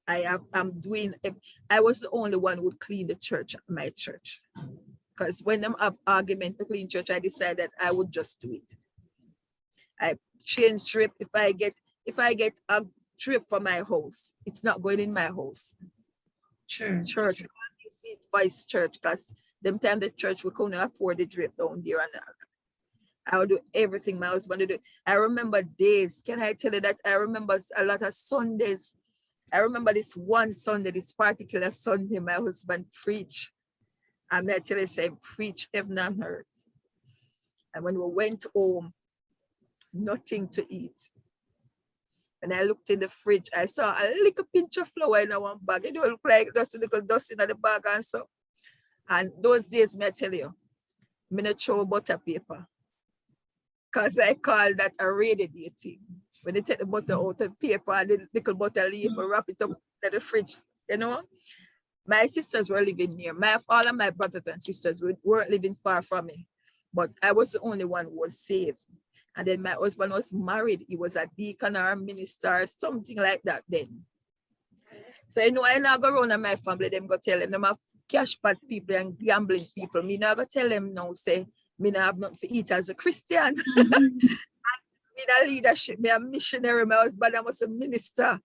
I was the only one who would clean the church, my church. Because when them have argument to clean church, I decided that I would just do it. I change trip. If I get a trip for my house, it's not going in my house. Church. Vice church, because them time the church we couldn't afford the drip down there and I would do everything my husband would do. I remember days. Can I tell you that I remember a lot of Sundays? I remember this one Sunday, this particular Sunday, my husband preached. And I tell you, say, preach heaven and earth. And when we went home, nothing to eat. When I looked in the fridge, I saw a little pinch of flour in one bag. It don't look like just a little dust in the bag and so. And those days, may I tell you, I'm not throw butter paper. Because I call that a radiating. When they take the butter out of the paper and the little butter leaf and wrap it up in the fridge, My sisters were living near. All of my brothers and sisters weren't living far from me. But I was the only one who was saved. And then my husband was married. He was a deacon or a minister or something like that then. So I now go around in my family, them go tell them have cash pot people and gambling people. Me now go tell them now, say, me now have nothing to eat as a Christian. Me a leadership, me a missionary, my husband I was a minister.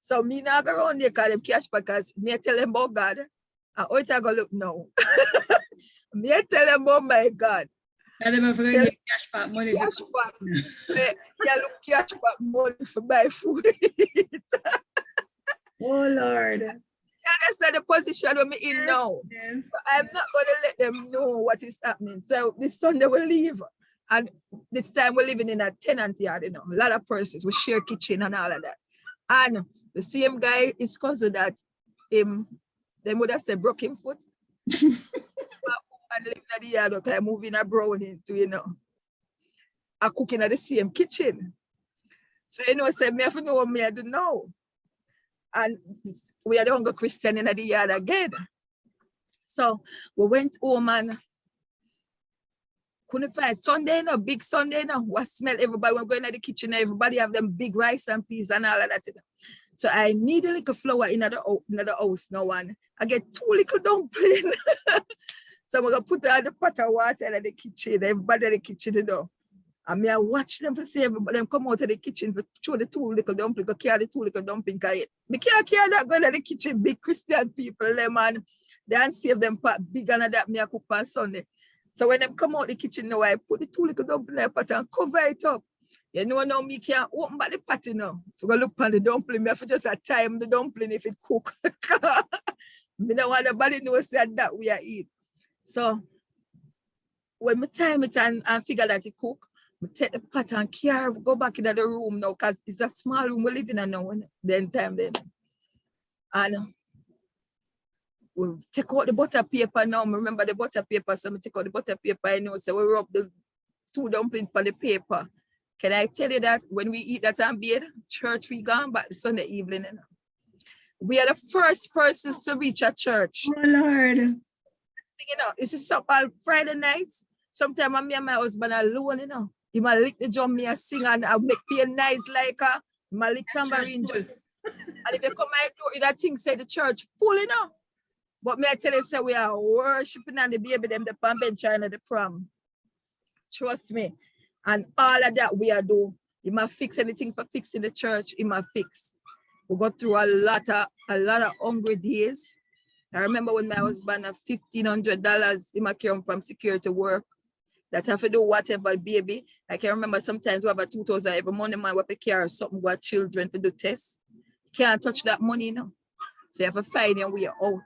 So me now go around there call them cash pot because me tell them about God. And how it go look now. Me tell them about my God. And them forget cash pot money. Cash pot. Yeah, look cash pot money for buy food. Oh Lord. understand the position I'm in now. Yes. But I'm not going to let them know what is happening. So this Sunday we'll leave. And this time we're living in a tenant yard, you know. A lot of persons. We share kitchen and all of that. And the same guy is cousin that him, they would have said broke him foot. And living in the yard, okay, moving a brownie to, you know, a cooking at the same kitchen. So, you know, say, me have to know what me I do know. And we are the hungry Christian in the yard again. So we went home and couldn't find Sunday, no big Sunday, no. What smell everybody? We're going to the kitchen, everybody have them big rice and peas and all of that. So I need a little flour in the house now, and I get 2 little dumplings. So I'm gonna put all the pot of water in the kitchen, everybody in the kitchen, you know. And me I watch them for say everybody them come out of the kitchen for show the 2 little dumplings, go carry the 2 little dumplings. Me can't carry that go to the kitchen, big Christian people, them and they and save them pot bigger than that me I cook on Sunday. So when them come out the kitchen now, I put the 2 little dumplings in the pot and cover it up. You know now me can't open back the pot, you know. So go look on the dumpling, me have to just time the dumpling if it cook. Me don't want nobody knows that we are eat. So when me time it and figure that it cook, me take the pot and go back into the room now, because it's a small room we live in now. Then and we take out the butter paper now. Remember the butter paper, so we take out the butter paper, you know, so we rub the 2 dumplings on the paper. Can I tell you that when we eat that and bed, church we gone back Sunday evening, you know. We are the first persons to reach a church. Oh Lord. You know, this is up on Friday nights. Sometimes me and my husband alone, you know. He might lick the drum, me a sing and I make me nice like her. He might lick tambourine. And if you come my door, that thing say the church full, you know. But me I tell you, say we are worshiping and the baby them the palm bench and the prom. Trust me. And all of that we are do. He might fix anything for fixing the church, he might fix. We got through a lot of hungry days. I remember when my husband had $1,500, he might come from security work. That have to do whatever, baby. I can remember sometimes we have a 2,000 every morning, man, we have to carry something with children to do tests. Can't touch that money, you know. So you have to find your way out.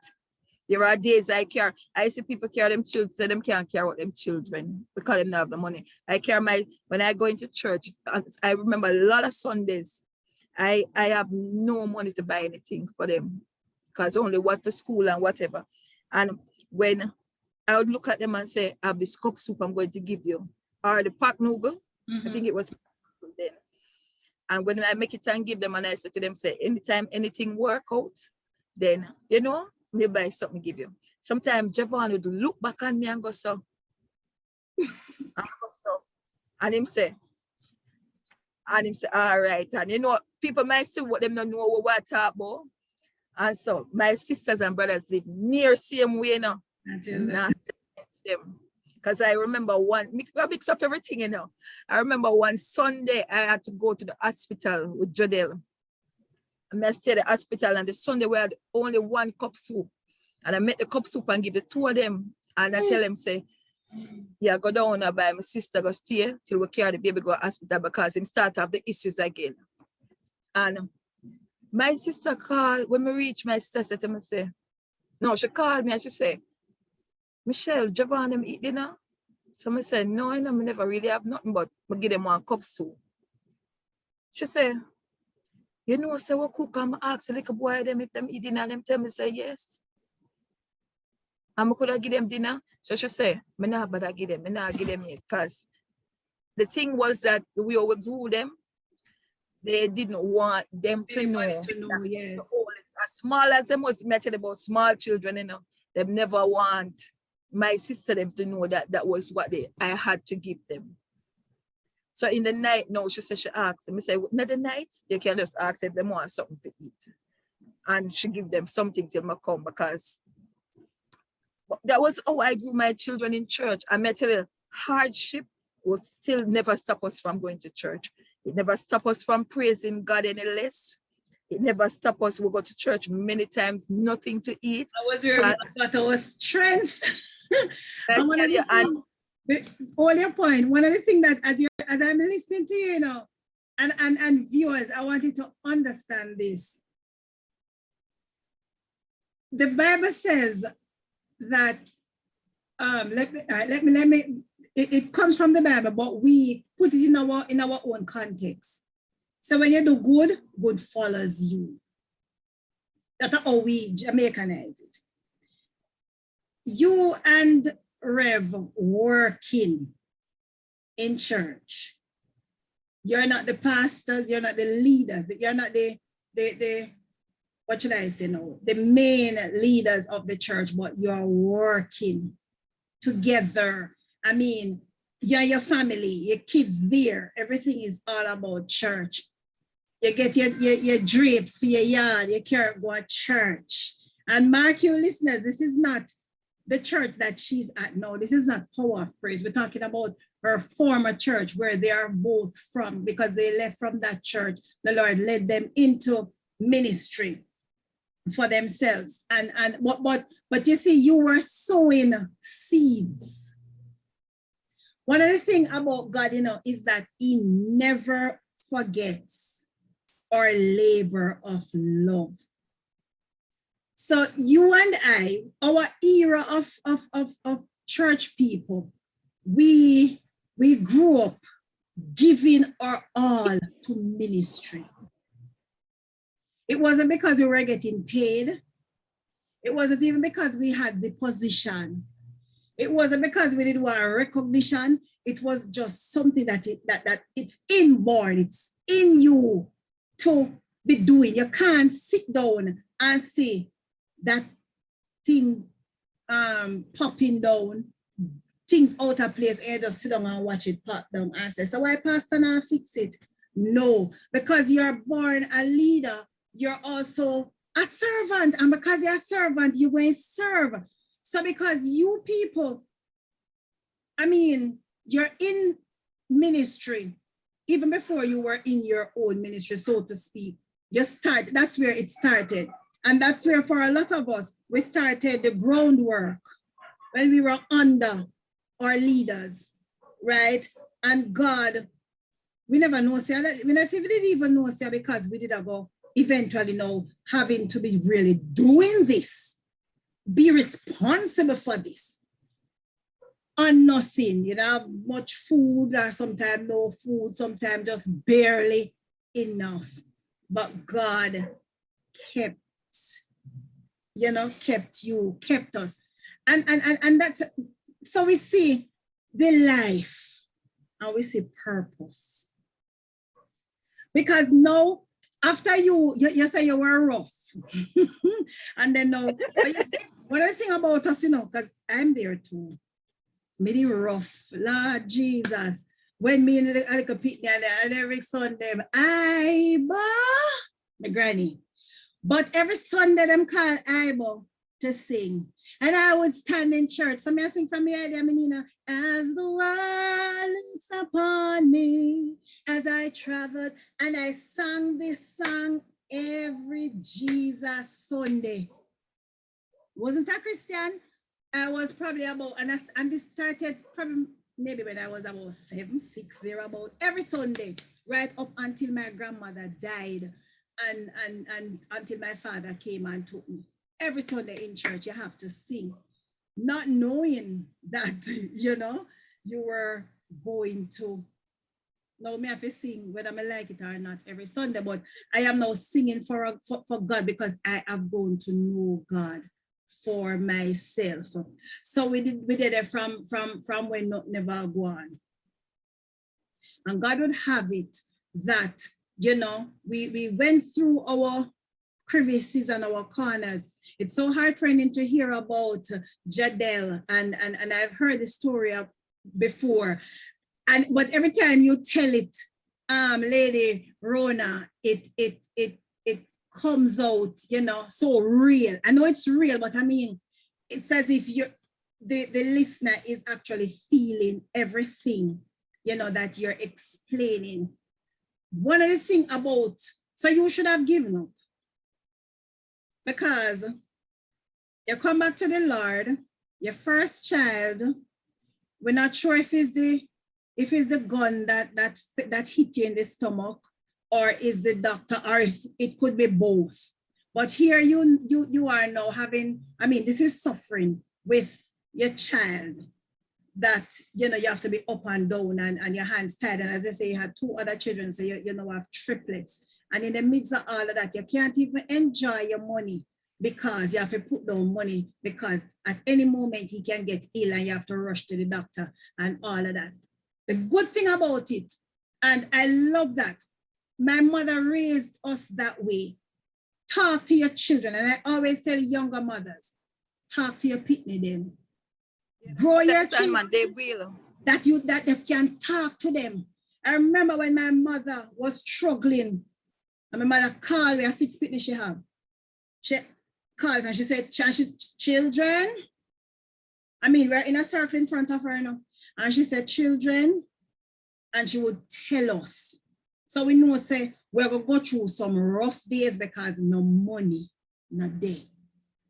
There are days I see people carry them children, so them can't carry out them children because they don't have the money. I carry when I go into church, I remember a lot of Sundays, I have no money to buy anything for them because only what for school and whatever. And when I would look at them and say, I have this cup soup I'm going to give you, or the pack noodle, I think it was then. And when I make it and give them, and I say to them, say, anytime anything work out, then, you know, me buy something give you. Sometimes Javon would look back at me and go, so. And him say, all right. And you know, people might say what them don't know what we talk about. And so my sisters and brothers live near same way now. Not them. Because I remember I mix up everything, you know. I remember one Sunday I had to go to the hospital with Jodel. And I stayed at the hospital, and the Sunday we had only 1 cup soup. And I make the cup soup and give the 2 of them. And I tell them, say, yeah, go down and buy my sister, go stay till we carry the baby go to the hospital because him start to have the issues again. And my sister called, when we reach, my sister said to me, say, no, she called me and she said, Michelle, Javon, them eat dinner? So I said, no, I never really have nothing, but I give them 1 cup soup. She said, you know, say what cook and I ask the little boy them if them eat dinner, and them tell me say yes. And I could have give them dinner. So she say, I not but I give them yet. Because the thing was that we all grew them, they didn't want them to know. Yes. As small as them was, I tell you about small children, you know, they never want my sister them to know that that was what I had to give them. So in the night, no, she said, she asked them, I say, not the night, you can just ask if they want something to eat. And she give them something till I come, because that was how I grew my children in church. I may tell you, hardship will still never stop us from going to church. It never stop us from praising God any less. It never stop us. We go to church many times, nothing to eat. I was where we got our strength. All your point, one of the things that as I'm listening to you, you know, and viewers, I want you to understand this. the Bible says that, let me, it comes from the Bible, but we put it in our own context. So when you do good, good follows you. That's how we Jamaicanize it. You and Rev working in church. You're not the pastors, you're not the leaders, you're not the what should I say now? The main leaders of the church, but you're working together. I mean, you're your family, your kids there. Everything is all about church. You get your drapes for your yard, you can't go to church. And mark you listeners, this is not the church that she's at now. This is not Power of Praise. We're talking about her former church where they are both from, because they left from that church. The Lord led them into ministry for themselves. But you see, you were sowing seeds. One of the things about God, is that he never forgets our labor of love. So you and I, our era of church people, we grew up giving our all to ministry. It wasn't because we were getting paid. It wasn't even because we had the position. It wasn't because we didn't want recognition. It was just something that it's inborn. It's in you to be doing. You can't sit down and see that thing popping down, things out of place, and you just sit down and watch it pop down and say, so why pastor now fix it? No, because you're born a leader, you're also a servant. And because you're a servant, you're going to serve. So because you people, I mean, you're in ministry, even before you were in your own ministry, so to speak. That's where it started. And that's where for a lot of us, we started the groundwork when we were under our leaders, right? And God, we never know, we didn't even know, because we did go eventually know having to be really doing this, be responsible for this, or nothing, much food, or sometimes no food, sometimes just barely enough. But God kept kept us. And that's, so we see the life and we see purpose. Because now, after you say you were rough, and then now, what I think about us, because I'm there too. Me rough, Lord Jesus. When me in the little pit and every Sunday, my granny. But every Sunday them call Ibo to sing. And I would stand in church. So I sing from the idea, as the world looks upon me, as I traveled, and I sang this song every Jesus Sunday. Wasn't a Christian. I was probably about, and this started probably maybe when I was about 7, 6, thereabout, every Sunday, right up until my grandmother died. And until my father came and took me. Every Sunday in church, you have to sing, not knowing that, you were going to. Now, me have to sing whether I like it or not every Sunday, but I am now singing for God because I have gone to know God for myself. So we did it from when not never go on. And God would have it that, we went through our crevices and our corners. It's so heartrending to hear about Jadel, and I've heard the story before. But every time you tell it, Lady Rhona, it comes out, so real. I know it's real, but I mean, it's as if the listener is actually feeling everything, that you're explaining. One of the things about, so you should have given up, because you come back to the Lord, your first child, we're not sure if it's the gun that hit you in the stomach, or is the doctor, or if it could be both. But here you are now having, I mean, this is suffering with your child that, you know, you have to be up and down and your hands tied. And as I say, you had 2 other children, so you know have triplets. And in the midst of all of that, you can't even enjoy your money because you have to put down money because at any moment he can get ill and you have to rush to the doctor and all of that. The good thing about it, and I love that, my mother raised us that way. Talk to your children. And I always tell younger mothers, talk to your pitney them. Grow your children. They will. That you can talk to them. I remember when my mother was struggling, and my mother called me, a 6 pitney she have. She calls and she said, children, I mean, we're in a circle in front of her now. And she said, children, and she would tell us. So we know, say, we're going to go through some rough days because no money, no day,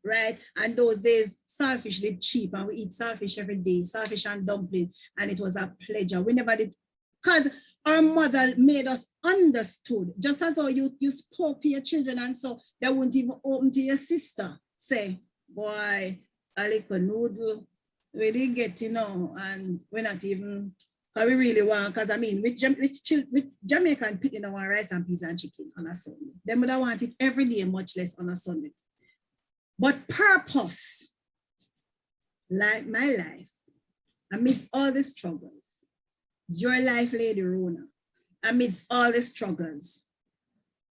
right? And those days, saltfish did cheap and we eat saltfish every day, saltfish and dumpling, and it was a pleasure. We never did, because our mother made us understood, just as though you spoke to your children and so they wouldn't even open to your sister, say, boy, a little noodle, we didn't get, you know, and we're not even, because we really want, because I mean, with Jamaican people, you know, want rice and peas and chicken on a Sunday. They would have want it every day, much less on a Sunday. But purpose, like my life, amidst all the struggles, your life, Lady Rhona, amidst all the struggles,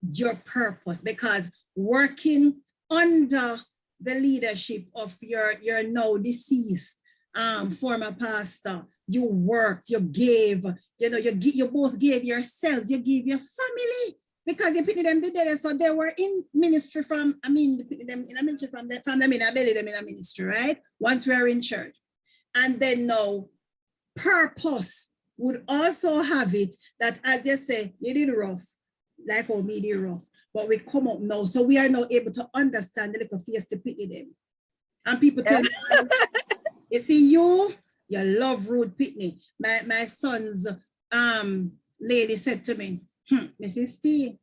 your purpose, because working under the leadership of your now deceased former pastor, you worked, you gave, you know, you both gave yourselves, you gave your family, because you put them together, so they were in ministry from, I mean, you put them in a ministry from them in a belly, them in a ministry, right? Once we were in church. And then now, purpose would also have it that, as you say, you did rough, like how me did rough, but we come up now, so we are now able to understand the little face to pity them. And people tell me, you see, you love Rude Pitney. My son's lady said to me, Mrs. T,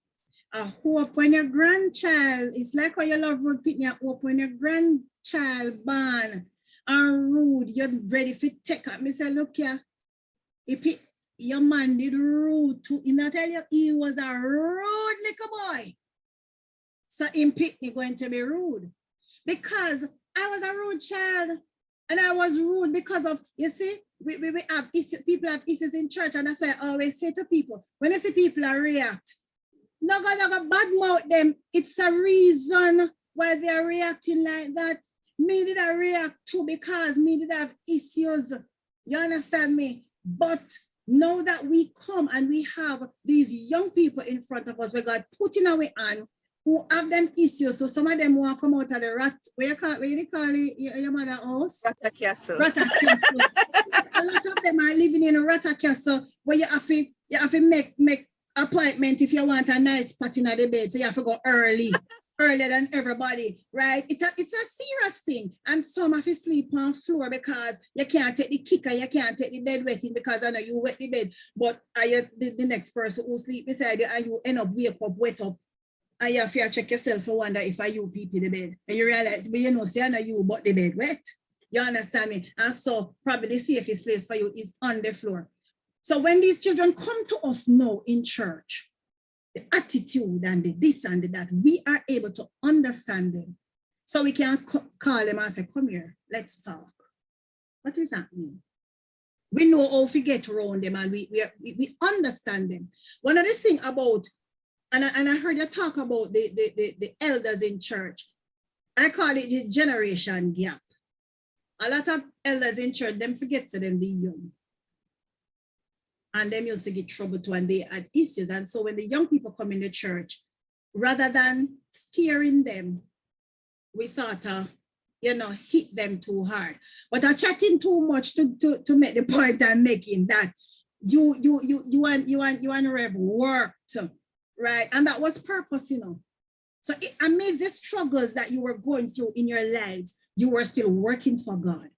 I hope when your grandchild, it's like how you love Rude Pitney, I hope when your grandchild born and Rude, you're ready for take up. I say, look here, if your man did rude to him, I tell you, he was a rude little boy. So in Pitney going to be rude. Because I was a rude child. And I was rude because of, you see, we have issues, people have issues in church, and that's why I always say to people, when I see people react, not gonna badmouth them, it's a reason why they're reacting like that. Me did I react too because me did have issues. You understand me? But now that we come and we have these young people in front of us, we got putting away on who have them issues. So some of them want to come out of the rat, where you call it, your mother house? Rata Castle. Rata Castle. A lot of them are living in a Rata Castle where you have to make appointment if you want a nice spot in the bed. So you have to go earlier than everybody, right? It's a serious thing. And some have to sleep on floor because you can't take the kicker, you can't take the bed wetting because I know you wet the bed, but are you the next person who sleep beside you and you end up wake up, wet up. And you have to check yourself and wonder if I you people the bed. And you realize, but you know, say I know you, but the bed wet. You understand me? And so probably the safest place for you is on the floor. So when these children come to us now in church, the attitude and the this and the that, we are able to understand them. So we can call them and say, come here, let's talk. What does that mean? We know how to get around them and we understand them. One of the things about, and I heard you talk about the elders in church. I call it the generation gap. A lot of elders in church, them forget to them be young. And them used to get trouble too, and they had issues. And so when the young people come in the church, rather than steering them, we sort of, you know, hit them too hard. But I'm chatting too much to make the point I'm making that you and Rev worked. Right. And that was purpose, you know. So amid the struggles that you were going through in your lives, you were still working for God,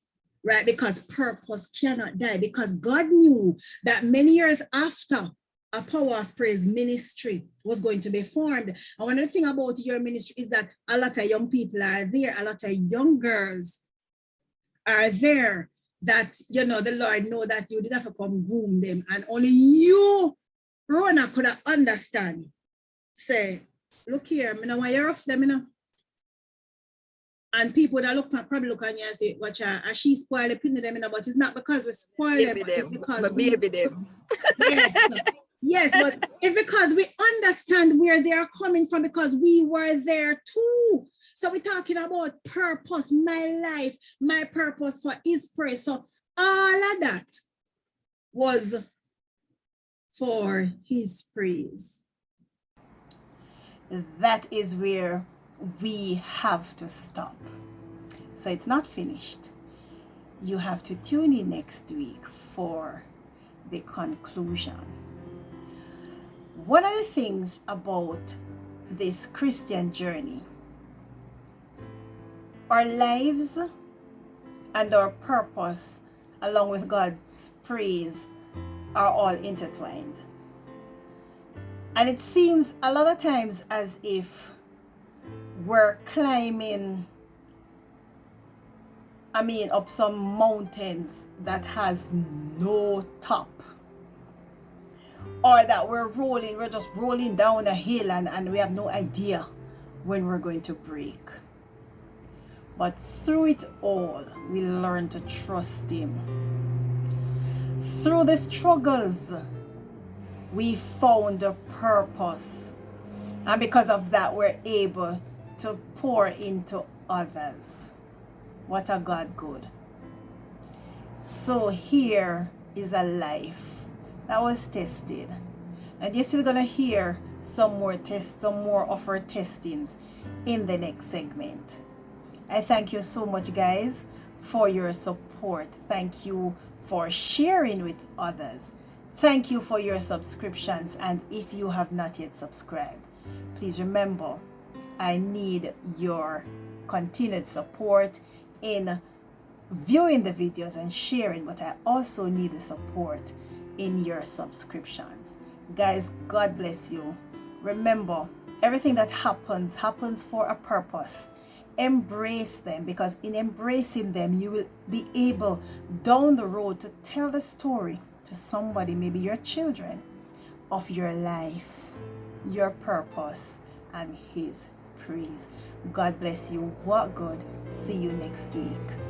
right? Because purpose cannot die, because God knew that many years after a Power of Praise ministry was going to be formed. And one of the things about your ministry is that a lot of young people are there, a lot of young girls are there that, you know, the Lord know that you did have to come groom them, and only you, Rhona, could understand. Say, look here, I know why you're off them, you know. And people that probably look at you and say, watch her, and she spoiled the pin them, you know, but it's not because we spoil them, but it's because we baby them. Yes. Yes, but it's because we understand where they are coming from, because we were there too. So we're talking about purpose, my life, my purpose for His praise. So all of that was for His praise. That is where we have to stop. So it's not finished. You have to tune in next week for the conclusion. One of the things about this Christian journey, our lives and our purpose, along with God's praise, are all intertwined. And it seems a lot of times as if we're climbing, up some mountains that has no top. Or that we're just rolling down a hill and we have no idea when we're going to break. But through it all, we learn to trust Him. Through the struggles, we found a purpose. And because of that, we're able to pour into others. What a God good. So here is a life that was tested, and you're still gonna hear some more of our testings in the next segment. I thank you so much, guys, for your support. Thank you for sharing with others. Thank you for your subscriptions, and if you have not yet subscribed, please remember, I need your continued support in viewing the videos and sharing, but I also need the support in your subscriptions. Guys, God bless you. Remember, everything that happens for a purpose. Embrace them, because in embracing them, you will be able down the road to tell the story to somebody, maybe your children, of your life, your purpose, and His praise. God bless you. Walk good. See you next week.